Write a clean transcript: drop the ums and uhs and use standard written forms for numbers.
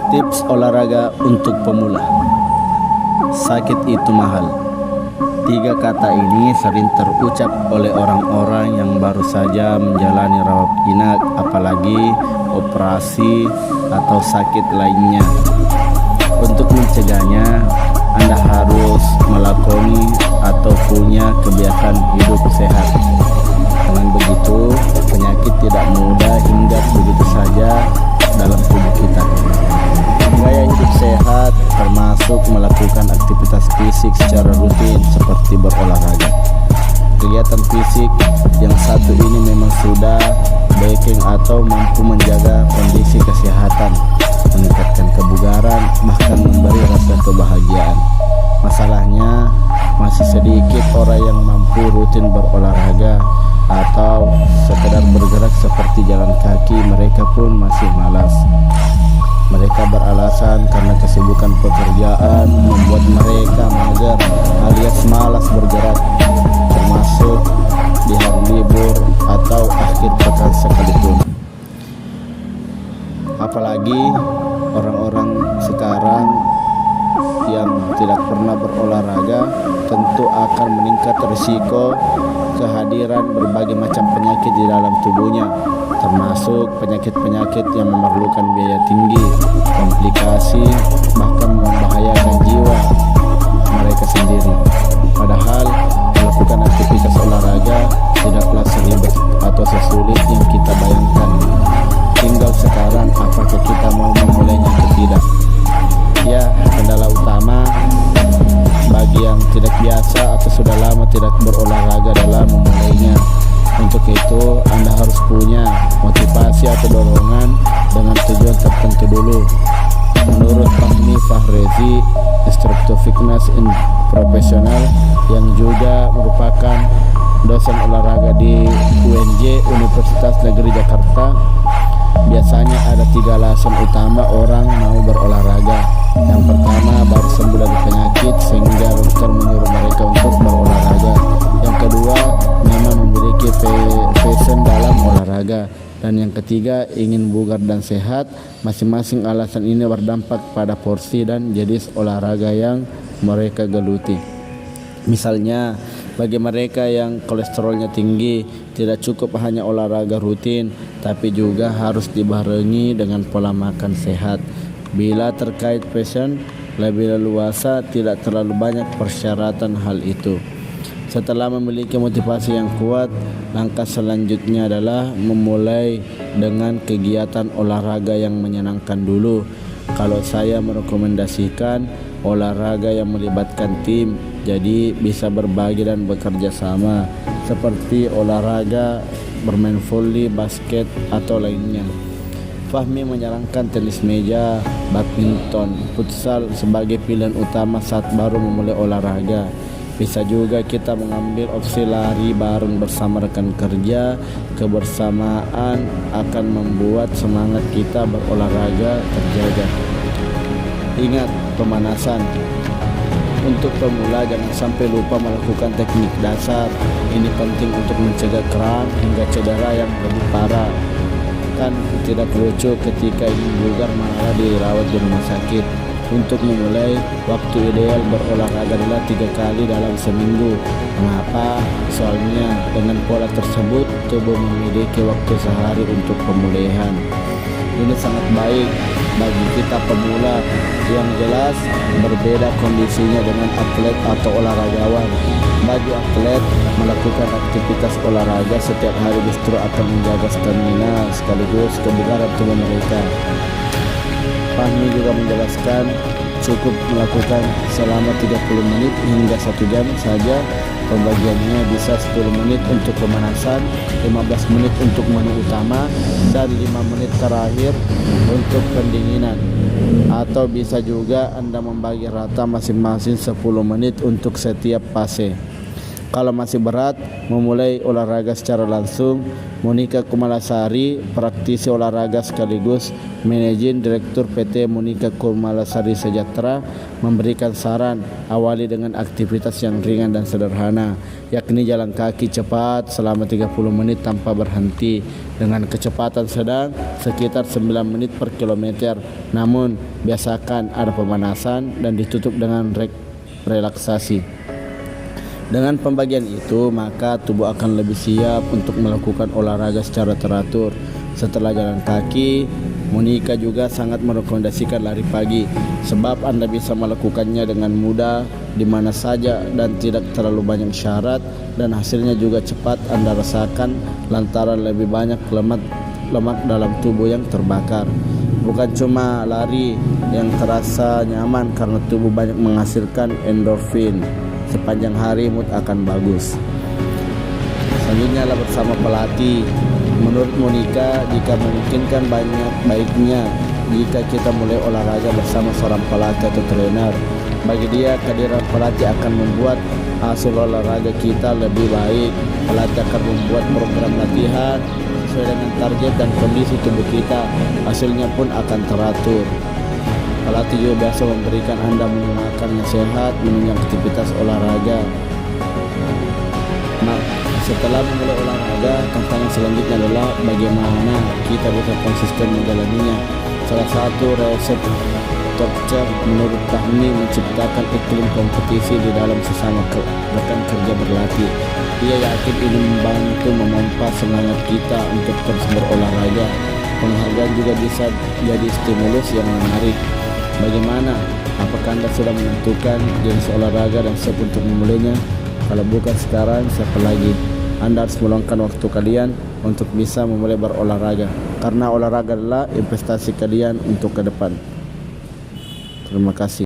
Tips olahraga untuk pemula. Sakit itu mahal. 3 kata ini sering terucap oleh orang-orang yang baru saja menjalani rawat inap, apalagi operasi atau sakit lainnya. Untuk mencegahnya, Anda harus melakoni atau punya kebiasaan hidup sehat. Dengan begitu, penyakit tidak mudah hinggap begitu saja dalam tubuh kita. Gaya hidup sehat termasuk melakukan aktivitas fisik secara rutin seperti berolahraga. Kegiatan fisik yang satu ini memang sudah baking atau mampu menjaga kondisi kesehatan, meningkatkan kebugaran, bahkan memberi rasa kebahagiaan. Masalahnya, masih sedikit orang yang mampu rutin berolahraga atau sekedar bergerak seperti jalan kaki. Mereka pun masih malas. Mereka beralasan karena kesibukan pekerjaan membuat mereka mager alias malas bergerak, termasuk di hari libur atau akhir pekan sekalipun. Apalagi orang-orang sekarang yang tidak pernah berolahraga tentu akan meningkat risiko kehadiran berbagai macam penyakit di dalam tubuhnya, termasuk penyakit-penyakit yang memerlukan biaya tinggi, komplikasi, bahkan membahayakan jiwa mereka sendiri. Padahal melakukan aktivitas olahraga tidaklah seribet atau sesulit yang kita bayangkan. Tinggal sekarang apakah kita mau memulainya atau tidak. Ya, kendala utama bagi yang tidak biasa atau sudah lama tidak berolahraga dalam memulainya. Untuk itu, Anda harus punya motivasi atau dorongan dengan tujuan tertentu dulu. Menurut Fahmi Fahrezi, instruktur fitness profesional yang juga merupakan dosen olahraga di UNJ Universitas Negeri Jakarta, biasanya ada 3 alasan utama orang mau berolahraga. Yang pertama, baru sembuh dari penyakit sehingga dokter menyuruh mereka untuk berolahraga. Yang kedua, memang memiliki passion dalam olahraga. Dan yang ketiga, ingin bugar dan sehat. Masing-masing alasan ini berdampak pada porsi dan jenis olahraga yang mereka geluti. Misalnya, bagi mereka yang kolesterolnya tinggi, tidak cukup hanya olahraga rutin, tapi juga harus dibarengi dengan pola makan sehat. Bila terkait passion, lebih leluasa, tidak terlalu banyak persyaratan hal itu. Setelah memiliki motivasi yang kuat, langkah selanjutnya adalah memulai dengan kegiatan olahraga yang menyenangkan dulu. Kalau saya merekomendasikan olahraga yang melibatkan tim, jadi bisa berbagi dan bekerja sama, seperti olahraga bermain volley, basket, atau lainnya. Fahmi menyarankan tenis meja, badminton, futsal sebagai pilihan utama saat baru memulai olahraga. Bisa juga kita mengambil opsi lari bareng bersama rekan kerja. Kebersamaan akan membuat semangat kita berolahraga terjaga. Ingat, pemanasan. Untuk pemula jangan sampai lupa melakukan teknik dasar. Ini penting untuk mencegah kram hingga cedera yang lebih parah. Kan tidak lucu ketika ingin bugar malah dirawat di rumah sakit. Untuk memulai, waktu ideal berolahraga adalah 3 kali dalam seminggu. Mengapa? Soalnya dengan pola tersebut tubuh memiliki waktu sehari untuk pemulihan. Ini sangat baik bagi kita pemula. Yang jelas berbeda kondisinya dengan atlet atau olahragawan. Bagi atlet, melakukan aktivitas olahraga setiap hari justru akan menjaga stamina sekaligus kebugaran tubuh mereka. Fahmi juga menjelaskan cukup melakukan selama 30 menit hingga 1 jam saja. Pembagiannya bisa 10 menit untuk pemanasan, 15 menit untuk menu utama, dan 5 menit terakhir untuk pendinginan. Atau bisa juga Anda membagi rata masing-masing 10 menit untuk setiap fase. Kalau masih berat, memulai olahraga secara langsung. Monika Kumalasari, praktisi olahraga sekaligus Managing Direktur PT Monika Kumalasari Sejahtera, memberikan saran awali dengan aktivitas yang ringan dan sederhana, yakni jalan kaki cepat selama 30 menit tanpa berhenti dengan kecepatan sedang sekitar 9 menit per kilometer. Namun, biasakan ada pemanasan dan ditutup dengan relaksasi. Dengan pembagian itu, maka tubuh akan lebih siap untuk melakukan olahraga secara teratur. Setelah jalan kaki, Monika juga sangat merekomendasikan lari pagi, sebab Anda bisa melakukannya dengan mudah di mana saja dan tidak terlalu banyak syarat, dan hasilnya juga cepat Anda rasakan lantaran lebih banyak lemak dalam tubuh yang terbakar. Bukan cuma lari yang terasa nyaman karena tubuh banyak menghasilkan endorfin. Sepanjang hari mood akan bagus. Selanjutnya adalah bersama pelatih. Menurut Monika, jika memungkinkan baiknya jika kita mulai olahraga bersama seorang pelatih atau trainer. Bagi dia, kehadiran pelatih akan membuat hasil olahraga kita lebih baik. Pelatih akan membuat program latihan sesuai dengan target dan kondisi tubuh kita. Hasilnya pun akan teratur. Pelatih juga biasa memberikan Anda menu makan yang sehat, menunjang aktivitas olahraga. Nah, setelah memulai olahraga, tantangan selanjutnya adalah bagaimana kita bisa konsisten menjalaninya. Salah satu resep dokter menurut Fahmi menciptakan iklim kompetisi di dalam sesama rekan kerja berlatih. Ia yakin ini membantu memompa semangat kita untuk terus berolahraga. Penghargaan juga bisa jadi stimulus yang menarik. Bagaimana? Apakah Anda sudah menentukan jenis olahraga dan siap untuk memulainya? Kalau bukan sekarang, siapa lagi? Anda harus meluangkan waktu kalian untuk bisa memulai berolahraga, karena olahraga adalah investasi kalian untuk ke depan. Terima kasih.